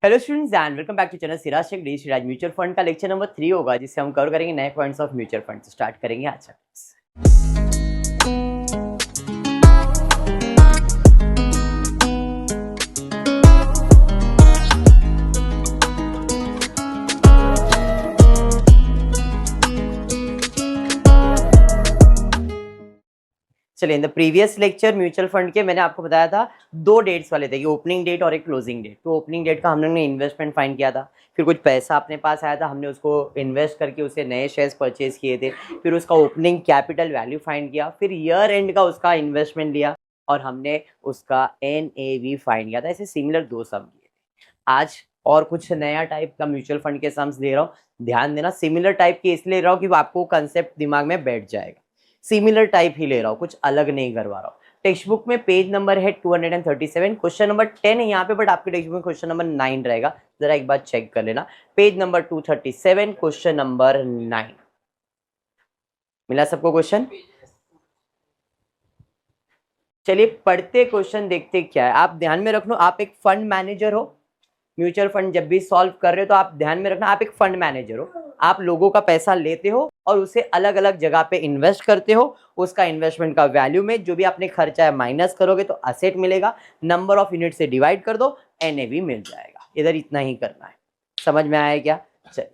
Hello students and welcome back to channel Siraj Shaikh D Siraj mutual fund का lecture number 3 होगा जिससे हम कवर करेंगे नए points of mutual fund. Start करेंगे आज का। चलिए, in the previous lecture mutual fund के मैंने आपको बताया था दो डेट्स वाले थे, ओपनिंग डेट और एक क्लोजिंग डेट। तो ओपनिंग डेट का हम लोग ने इन्वेस्टमेंट फाइंड किया था, फिर कुछ पैसा अपने पास आया था, हमने उसको इन्वेस्ट करके उसे नए शेयर्स परचेज किए थे, फिर उसका ओपनिंग कैपिटल वैल्यू फाइंड किया, फिर ईयर एंड का उसका इन्वेस्टमेंट लिया और हमने उसका NAV फाइंड किया था। ऐसे सिमिलर दो सम किए थे। आज और कुछ नया टाइप का म्यूचुअल फंड के सम्स दे रहा हूँ, ध्यान देना। सिमिलर टाइप के इसलिए रहा हूँ कि आपको कंसेप्ट दिमाग में बैठ जाएगा। सिमिलर टाइप ही ले रहा हूँ, कुछ अलग नहीं करवा रहा हूँ। टेक्स्ट बुक में पेज नंबर है 237, क्वेश्चन नंबर 10 है यहाँ पे, बट आपके टेक्स्ट बुक में क्वेश्चन नंबर 9 रहेगा। जरा एक बार चेक कर लेना। Page number 237, question number 9। मिला सबको क्वेश्चन? चलिए पढ़ते क्वेश्चन, देखते क्या है। आप ध्यान में रखना, आप एक फंड मैनेजर हो। म्यूचुअल फंड जब भी सॉल्व कर रहे हो तो आप ध्यान में रखना, आप एक फंड मैनेजर हो। आप लोगों का पैसा लेते हो और उसे अलग अलग जगह पे इन्वेस्ट करते हो। उसका इन्वेस्टमेंट का वैल्यू में जो भी आपने खर्चा है माइनस करोगे तो असेट मिलेगा। नंबर ऑफ यूनिट से डिवाइड कर दो, NAV मिल जाएगा। इधर इतना ही करना है। समझ में आया क्या? चलिए,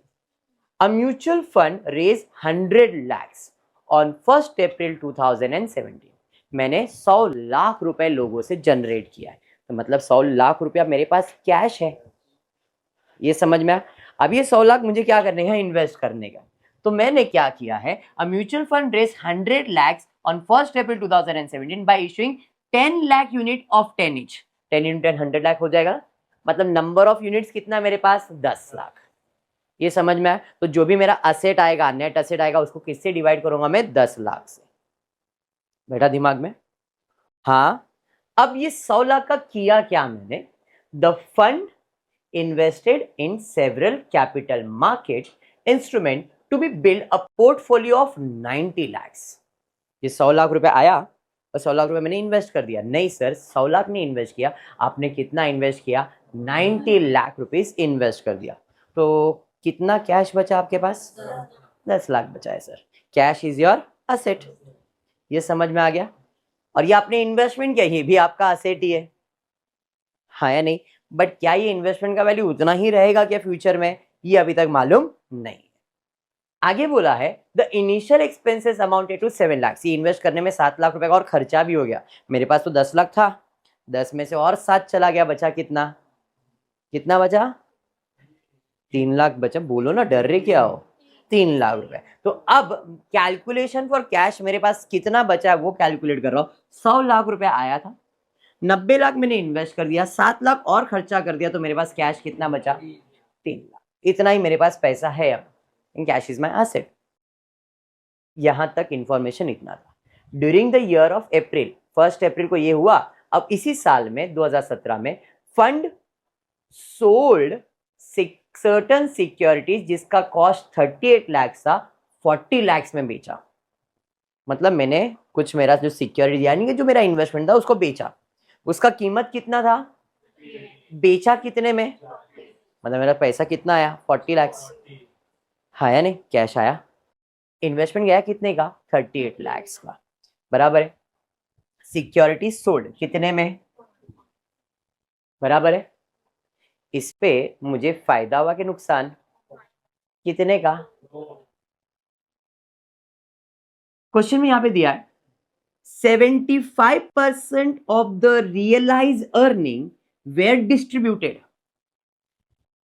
uh mutual fund raise 100 lakhs on 1 April 2017। मैंने 100 लाख रुपए लोगों से जनरेट किया है, तो मतलब 100 लाख रुपया मेरे पास कैश है। ये समझ में आया? अब ये 100 लाख मुझे क्या करने का? इन्वेस्ट करने का। तो मैंने क्या किया है, uh mutual fund raise 100 lakhs on 1 April 2017 by issuing 10 lakh unit of 10 each। 10 into 10 100 lakh हो जाएगा। मतलब नंबर ऑफ यूनिट्स कितना मेरे पास? 10 लाख। ये समझ में आया? तो जो भी मेरा असेट आएगा, नेट असेट आएगा, उसको किससे डिवाइड करूंगा मैं? 10 लाख से। बैठा दिमाग में? हाँ। अब ये 100 लाख का किया क्या मैंने? The fund invested in several capital market instrument to be build a portfolio of 90 lakhs। ये 100 लाख रुपए आया और 100 लाख रुपए मैंने इन्वेस्ट कर दिया। नहीं सर, 100 लाख नहीं इन्वेस्ट किया। आपने कितना इन्वेस्ट किया? 90 लाख रुपीस इन्वेस्ट कर दिया। तो कितना कैश बचा आपके पास? 10 लाख बचा है sir. Cash is your asset. ये समझ में आ गया? और ये आपने इन्वेस्टमेंट किया, ये भी आपका असेट ही है, हाँ या नहीं? बट क्या ये इन्वेस्टमेंट का वैल्यू उतना ही रहेगा क्या फ्यूचर में? ये अभी तक मालूम नहीं। आगे बोला है the initial expenses amounted to 7 lakh. ये इन्वेस्ट करने में 7 लाख रुपए का और खर्चा भी हो गया। मेरे पास तो 10 लाख था, 10 में से और 7 चला गया, बचा कितना? कितना बचा? 3 लाख बचा। बोलो ना, डर रहे क्या हो? 3 लाख रुपए। तो अब कैलकुलेशन फॉर कैश मेरे पास कितना बचा है वो कैलकुलेट कर रहा हूं। 100 लाख रुपए आया था, 90 लाख मैंने इन्वेस्ट कर दिया, 7 लाख और खर्चा कर दिया, तो मेरे पास कैश कितना बचा? 3 लाख। इतना ही मेरे पास पैसा है अब। In cash is my asset. यहां तक इंफॉर्मेशन इतना था। During the year of April, 1 अप्रैल को ये हुआ। अब इसी साल में 2017 में फंड सोल्ड सर्टन सिक्योरिटीज जिसका कॉस्ट 38 लाख था, 40 लाख में बेचा। मतलब मैंने कुछ मेरा जो सिक्योरिटी यानी कि जो मेरा इन्वेस्टमेंट था उसको बेचा। उसका कीमत कितना था? बेचा कितने में? मतलब मेरा पैसा कितना आया? 40 लाख। हाँ या नहीं? कैश आया। इन्वेस्टमेंट गया कितने का? 38 लाख का। बराबर है। सिक्योरिटी सोल्ड कितने में? बराबर है। इस पे मुझे फायदा हुआ कि नुकसान? कितने का? क्वेश्चन में यहां पे दिया है 75% of the realise earning were distributed.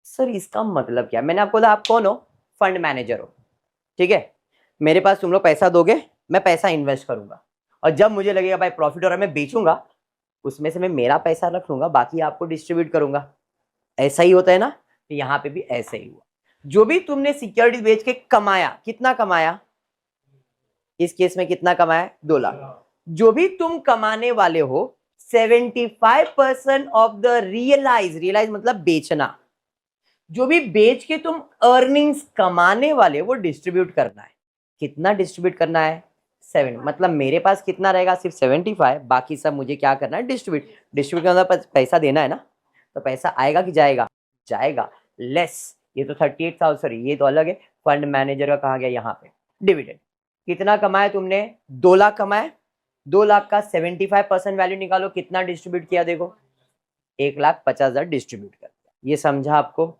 Sir इसका मतलब क्या? मैंने आपको बोला आप कौन हो? फंड मैनेजर हो, ठीक है। मेरे पास तुम लोग पैसा दोगे, मैं पैसा इन्वेस्ट करूंगा और जब मुझे लगेगा भाई प्रॉफिट हो रहा है मैं बेचूंगा, उसमें से मैं मेरा पैसा रख लूंगा, बाकी आपको डिस्ट्रीब्यूट करूंगा। ऐसा ही होता है ना? तो यहां पे भी ऐसा ही हुआ। जो भी तुमने सिक्योरिटी बेच के कमाया, कितना कमाया? इस केस में कितना कमाया? 2 लाख। जो भी तुम कमाने वाले हो 75% ऑफ द रियलाइज मतलब बेचना, जो भी बेच के तुम अर्निंग्स कमाने वाले वो डिस्ट्रीब्यूट करना है। कितना डिस्ट्रीब्यूट करना है? 7। मतलब मेरे पास कितना रहेगा? सिर्फ 75, बाकी सब मुझे क्या करना है? डिस्ट्रीब्यूट। डिस्ट्रीब्यूट का मतलब पैसा देना है ना, तो पैसा आएगा कि जाएगा? जाएगा लेस। ये तो 38,000, सॉरी ये तो अलग है, फंड मैनेजर का कहा गया यहाँ पे डिविडेंड। कितना कमाया तुमने? 2 लाख कमाए। 2 लाख का 75% वैल्यू निकालो, कितना डिस्ट्रीब्यूट किया देखो, 1,50,000 डिस्ट्रीब्यूट कर दिया। ये समझा आपको?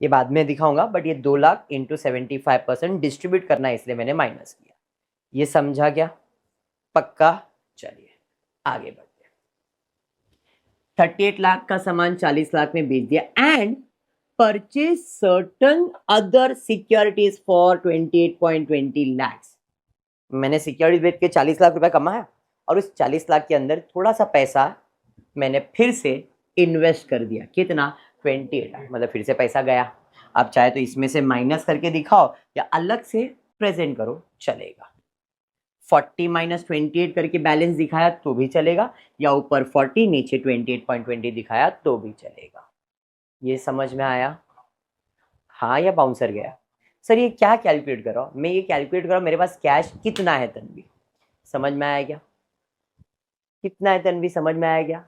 ये बाद में दिखाऊंगा, बट ये 2 लाख इंटू 75% डिस्ट्रीब्यूट करना है, इसलिए मैंने माइनस किया। ये समझा क्या? पक्का? चलिए आगे बढ़ते हैं। 38 लाख का सामान 40 लाख में बेच दिया and purchase certain other securities for 28.20 lakhs। मैंने सिक्योरिटीज बेच के 40 लाख रुपए कमाया और उस 40 लाख के अंदर थोड़ा सा पैसा मैंने फिर से इन्वेस्ट कर दिया। कितना? 28 लाख, मतलब फिर से पैसा गया। आप चाहे तो इसमें से माइनस करके दिखाओ या अलग से प्रेजेंट करो, चलेगा। 40 माइनस 28 करके बैलेंस दिखाया तो भी चलेगा, या ऊपर 40 नीचे 28.20 दिखाया तो भी चलेगा। ये समझ में आया? हाँ या बाउंसर गया? सर ये क्या कैलकुलेट कर रहा हूँ मैं? ये कैलकुलेट कर रहा हूँ मेरे पास कैश कितना है तन्वी। समझ में आया क्या? कितना है तन्वी, समझ में आया क्या?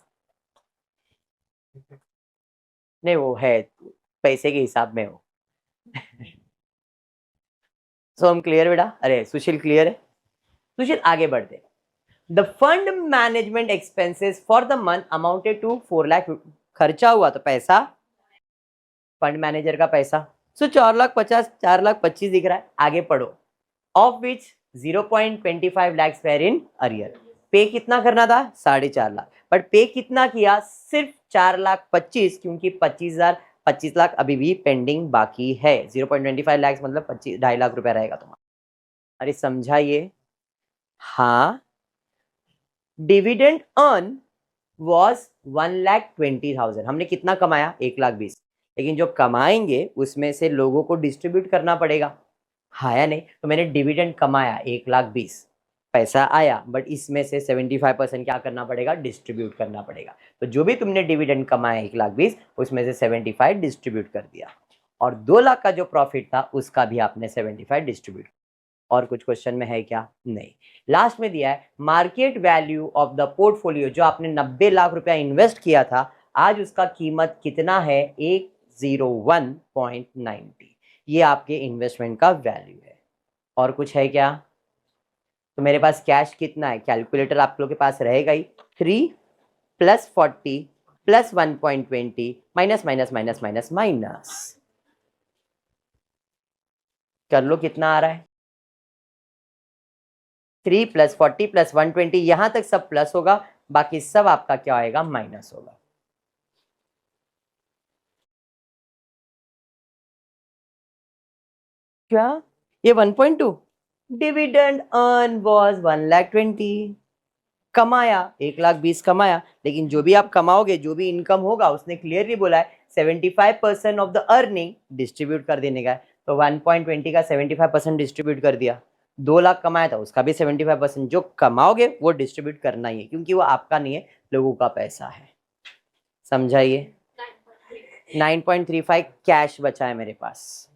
नहीं वो है पैसे के हिसाब में हो। सो हम क्लियर बेटा? अरे सुशील क्लियर है? सुशील आगे बढ़ते। The fund management expenses for the month amounted to 4 lakh. खर्चा हुआ तो पैसा, फंड मैनेजर का पैसा, सो 4,50,000, 4,25,000 दिख रहा है। आगे पढ़ो। Of which 0.25 lakhs fair in arrear. पे कितना करना था? 4.5 लाख, बट पे कितना किया? सिर्फ 4,25,000, क्योंकि 25 लाख अभी भी पेंडिंग बाकी है। 0.25 lakhs मतलब 2.5 लाख रुपया रहेगा तुम्हारा। अरे समझा ये? हाँ। Dividend earn was 1,20,000। हमने कितना कमाया? 1,20,000। लेकिन जो कमाएंगे उसमें से लोगों को डिस्ट्रीब्यूट करना पड़ेगा, हाँ या नहीं? तो मैंने डिविडेंड कमाया 1,20,000, पैसा आया, बट इसमें से 75% क्या करना पड़ेगा? डिस्ट्रीब्यूट करना पड़ेगा। तो जो भी तुमने डिविडेंड कमाया 1,20,000, उसमें से 75 डिस्ट्रीब्यूट कर दिया, और 2 लाख का जो प्रॉफिट था उसका भी आपने 75 डिस्ट्रीब्यूट। और कुछ क्वेश्चन में है क्या? नहीं। लास्ट में दिया है market value of the portfolio. जो आपने 90 लाख रुपया इन्वेस्ट किया था, आज उसका कीमत कितना है? 101.90। ये आपके इन्वेस्टमेंट का वैल्यू है। और कुछ है क्या? तो मेरे पास कैश कितना है? कैलकुलेटर आप लोगों के पास रहेगा ही। 3 + 40 + 1.20 minus minus minus minus minus कर लो, कितना आ रहा है? 3 + 40 + 120, यहां तक सब प्लस होगा, बाकी सब आपका क्या आएगा? माइनस होगा। क्या? ये 1.2 डिविडेंड अर्न वॉज 1,20,000। कमाया 1,20,000 कमाया, लेकिन जो भी आप कमाओगे, जो भी इनकम होगा, उसने क्लियरली बोला है 75% ऑफ द अर्निंग डिस्ट्रीब्यूट कर देने का है। तो 1.20 का 75% डिस्ट्रीब्यूट कर दिया। 2 लाख कमाया था, उसका भी 75%। जो कमाओगे वो डिस्ट्रीब्यूट करना ही है, क्योंकि वो आपका नहीं है, लोगों का पैसा है। समझाइए? 9.35 कैश बचा है मेरे पास।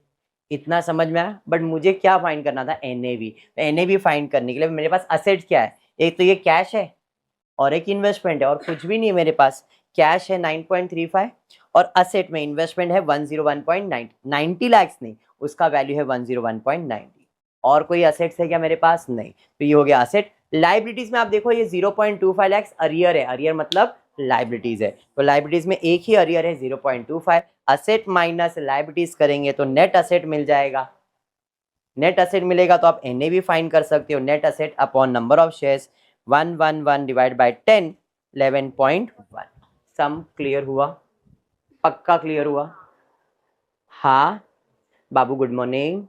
इतना समझ में आया? बट मुझे क्या फाइंड करना था? एनएवी। तो एनएवी फाइंड करने के लिए मेरे पास असेट्स क्या है? एक तो ये कैश है और एक इन्वेस्टमेंट है, और कुछ भी नहीं है मेरे पास। कैश है 9.35 और असेट में इन्वेस्टमेंट है 101.90। 90 लाख नहीं, उसका वैल्यू है 101.90। और कोई असेट्स है क्या मेरे पास? नहीं। तो ये हो गया असेट। लाइबिलिटीज में आप देखो, ये 0.25 लाख अरियर है। अरियर मतलब लाइबिलिटीज है, तो लाइबिलिटीज में एक ही अरियर है 0.25। असेट माइनस लाइबिलिटीज करेंगे तो नेट असेट मिल जाएगा। नेट असेट मिलेगा तो आप एनएवी फाइंड कर सकते हो। Net asset upon number of shares 111 divide by 10, 11.1। Sum clear हुआ? पक्का क्लियर हुआ? हाँ बाबू, गुड मॉर्निंग।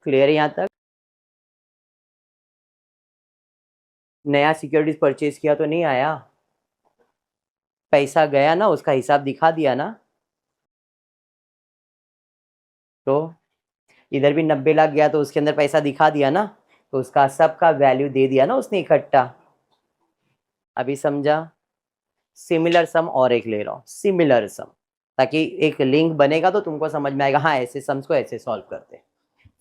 क्लियर है यहाँ तक? नया सिक्योरिटीज परचेज किया तो नहीं आया? पैसा गया ना, उसका हिसाब दिखा दिया ना? तो इधर भी 90 लाख गया तो उसके अंदर पैसा दिखा दिया ना? तो उसका सबका वैल्यू दे दिया ना उसने इकट्ठा। अभी समझा? सिमिलर सम और एक ले रहा हूँ, सिमिलर सम, ताकि एक लिंक बनेगा तो तुमको समझ में आएगा, हाँ ऐसे सम्स को ऐसे सॉल्व करते हैं।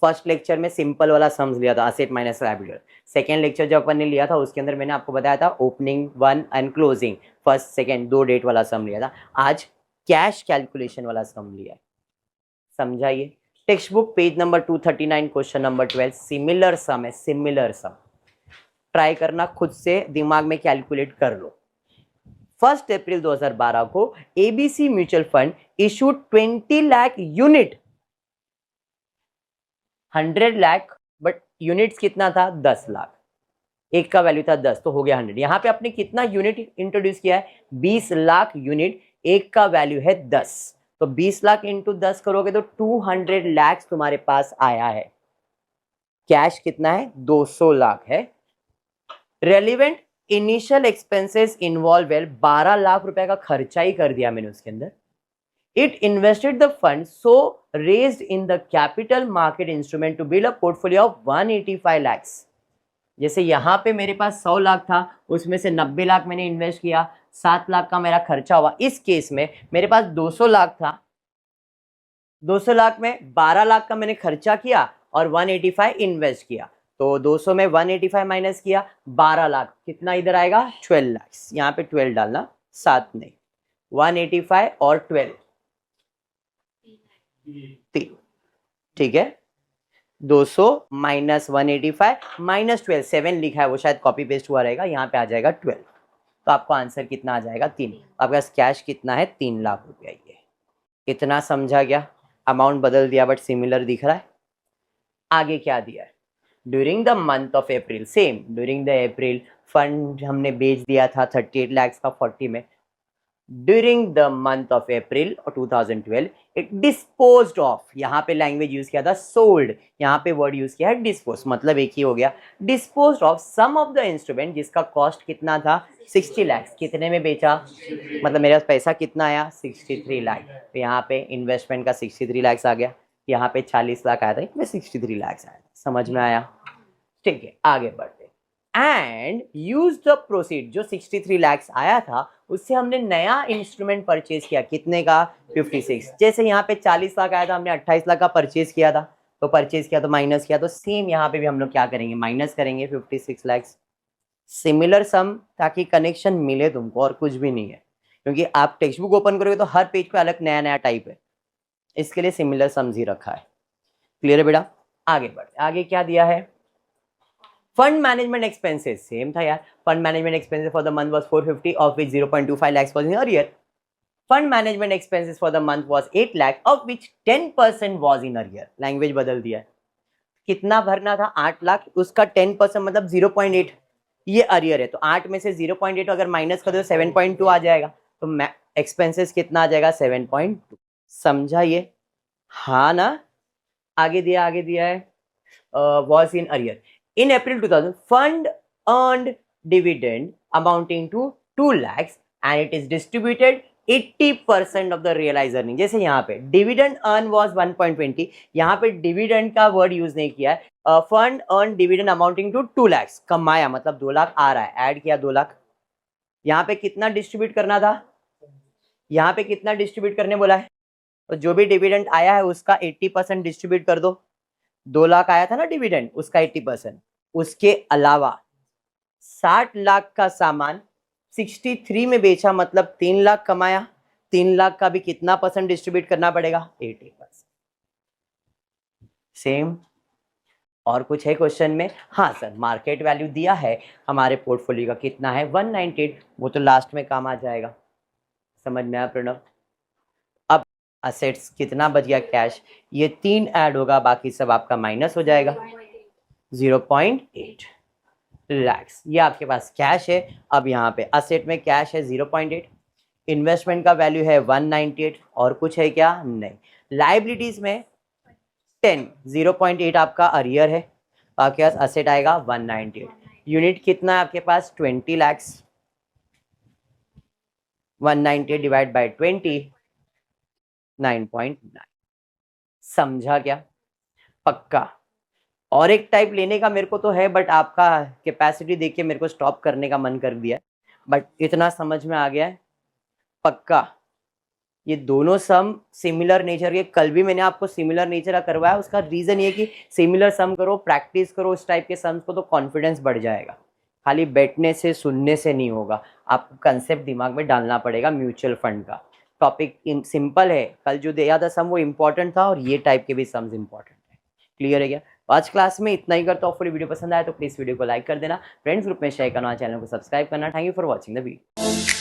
फर्स्ट लेक्चर में सिंपल वाला सम्स लिया था, asset minus liability. Second lecture जो अपन ने लिया था उसके अंदर मैंने आपको बताया था opening 1 and closing, first second 2 date वाला सम लिया था। आज कैश कैलकुलेशन वाला सम लिया है, समझाइए। Text book page number 239 question number 12 similar sum है, सिमिलर सम। ट्राई करना, खुद से दिमाग में कैलकुलेट कर लो। 1 अप्रैल 2012 को ABC mutual fund issued 20 lakh unit, 100 lakh but units कितना था, 10 लाख। एक का वैल्यू था 10 तो हो गया 100। यहां पे आपने कितना यूनिट इंट्रोड्यूस किया है, 20 लाख यूनिट, एक का वैल्यू है 10, तो 20 लाख इंटू 10 करोगे तो 200 लाख तुम्हारे पास आया है। कैश कितना है, 200 लाख है। Relevant initial expenses involve, 12 lakh रुपए का खर्चा ही कर दिया मैंने उसके अंदर। It invested the funds so raised in the capital market instrument to build a portfolio of 185 lakhs। जैसे यहाँ पे मेरे पास 100 लाख था, उसमें से 90 लाख मैंने इन्वेस्ट किया, 7 लाख का मेरा खर्चा हुआ। इस केस में मेरे पास 200 लाख था, 200 लाख में 12 लाख का मैंने खर्चा किया और 185 इन्वेस्ट किया, तो 200 में 185 माइनस किया, 12 लाख, कितना इधर आएगा, 12 लाख। यहाँ पे 12 डालना, 7 नहीं, 185 और 12 3, ठीक है। 200 माइनस 185 माइनस 12, 7 लिखा है वो शायद कॉपी पेस्ट हुआ रहेगा, यहाँ पे आ जाएगा 12, तो आपको आंसर कितना आ जाएगा, 3। आपका कैश कितना है, 3 लाख रुपया। ये इतना समझा गया, अमाउंट बदल दिया बट सिमिलर दिख रहा है। आगे क्या दिया है, during the month of April, same during the April fund हमने बेच दिया था 38 लाख का 40 में। During the month of April 2012, it disposed of, यहाँ पे लैंग्वेज यूज किया था sold, यहाँ पे वर्ड यूज किया है dispose, मतलब एक ही हो गया। disposed of some of the instrument जिसका कॉस्ट कितना था, 60 लाख, कितने में बेचा, मतलब मेरे पास पैसा कितना आया, 63 लाख। तो यहाँ पे इन्वेस्टमेंट का 63 लाख आ गया, यहाँ पे 40 लाख आया था, इसमें 63 लाख आया, समझ में आया, ठीक है। आगे बढ़ते, एंड यूज द प्रोसीड, जो 63 लाख आया था उससे हमने नया इंस्ट्रूमेंट परचेज किया, कितने का, 56। जैसे यहाँ पे 40 लाख आया था, हमने 28 लाख का परचेज किया था, तो परचेज किया तो माइनस किया, तो सेम यहाँ पे भी हम लोग क्या करेंगे, माइनस करेंगे 56 लाख। सिमिलर सम, ताकि कनेक्शन मिले तुमको, और कुछ भी नहीं है, क्योंकि आप टेक्स्ट बुक ओपन करोगे तो हर पेज पे अलग नया नया टाइप है, इसके लिए सिमिलर सम्स ही रखा है। क्लियर है बेटा, आगे बढ़ते, आगे क्या दिया है, फंड मैनेजमेंट एक्सपेंसेस, सेम था यार। Fund management expenses for the month was 450 of which 0.25 lakhs was in arrear. Fund management expenses for the month was 8 lakh of which 10% was in arrear। Language बदल दिया है, कितना भरना था, 8 लाख, उसका 10% मतलब 0.8, ये अरियर है, तो 8 में से 0.8 अगर माइनस कर दो 7.2 आ जाएगा, तो एक्सपेंसेस कितना आ जाएगा, 7.2। समझा ये, हाँ ना। आगे दिया है was in arrear. In April 2000, fund earned dividend amounting to 2 lakhs and it is distributed 80% of the realized earning। जैसे यहाँ पे dividend earn was 1.20, यहाँ पे dividend का वर्ड यूज नहीं किया है। Fund earned dividend amounting to 2 lakhs, कमाया मतलब 2 लाख आ रहा है, ऐड किया 2 लाख। यहाँ पे कितना डिस्ट्रीब्यूट करना था, यहाँ पे कितना डिस्ट्रीब्यूट करने बोला है, तो जो भी डिविडेंड आया है उसका 80% डिस्ट्रीब्यूट कर दो। 2 लाख आया था ना डिविडेंड, उसका 80%। उसके अलावा 60 लाख का सामान 63 में बेचा, मतलब 3 लाख कमाया, 3 लाख का भी कितना परसेंट डिस्ट्रीब्यूट करना पड़ेगा, 80%। सेम, और कुछ है क्वेश्चन में, हाँ सर मार्केट वैल्यू दिया है हमारे पोर्टफोलियो का, कितना है 198, वो तो लास्ट में काम आ जाएगा। समझ में आया प्रणव। अब असेट्स कितना बच गया, कैश, ये 3 ऐड होगा, बाकी सब आपका माइनस हो जाएगा, 0.8 लैक्स। ये आपके पास कैश है। अब यहाँ पे असेट में कैश है 0.8, इन्वेस्टमेंट का वैल्यू है 198, और कुछ है क्या, नहीं। लाइबिलिटीज में 10, 0.8 आपका अरियर है, आपके पास असेट आएगा 198। यूनिट कितना है आपके पास, 20 लैक्स, 198 डिवाइड बाय 20, 9.9। समझा क्या, पक्का। और एक टाइप लेने का मेरे को तो है, बट आपका कैपेसिटी देख के मेरे को स्टॉप करने का मन कर दिया, बट इतना समझ में आ गया है पक्का। ये दोनों सम सिमिलर नेचर के, कल भी मैंने आपको सिमिलर नेचर का करवाया, उसका रीजन ये कि सिमिलर सम करो, प्रैक्टिस करो इस टाइप के सम्स को, तो कॉन्फिडेंस बढ़ जाएगा। खाली बैठने से सुनने से नहीं होगा, आपको कंसेप्ट दिमाग में डालना पड़ेगा म्यूचुअल फंड का। टॉपिक सिंपल है, कल जो दिया था सम वो इम्पोर्टेंट था और ये टाइप के भी सम्स इम्पोर्टेंट है। क्लियर है क्या? आज क्लास में इतना ही करता हूँ। आपको वीडियो पसंद आया तो प्लीज़ वीडियो को लाइक कर देना, फ्रेंड्स ग्रुप में शेयर करना, चैनल को सब्सक्राइब करना। Thank you for watching the video.